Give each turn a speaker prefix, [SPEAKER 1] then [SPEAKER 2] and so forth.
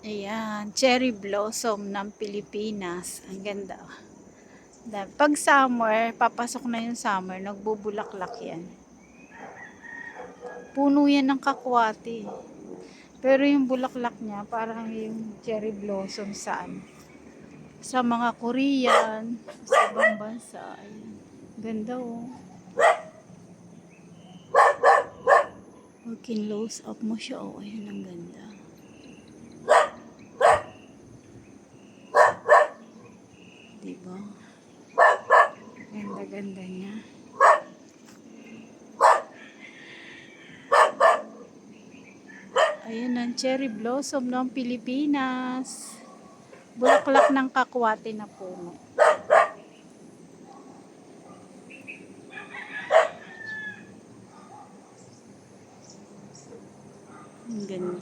[SPEAKER 1] Ayan, cherry blossom ng Pilipinas. Ang ganda. Pag summer, papasok na yung summer, nagbubulaklak yan. Puno yan ng kakwati. Pero yung bulaklak niya, parang yung cherry blossom sa mga Korean, sa ibang bansa. Ayan. Ganda oh. Pag kin-close up mo siya, oh, ayan ang ganda. Diba? Ganda-ganda niya. Ayan ang cherry blossom ng Pilipinas. Bulaklak ng kakwate na puno. Ang ganda.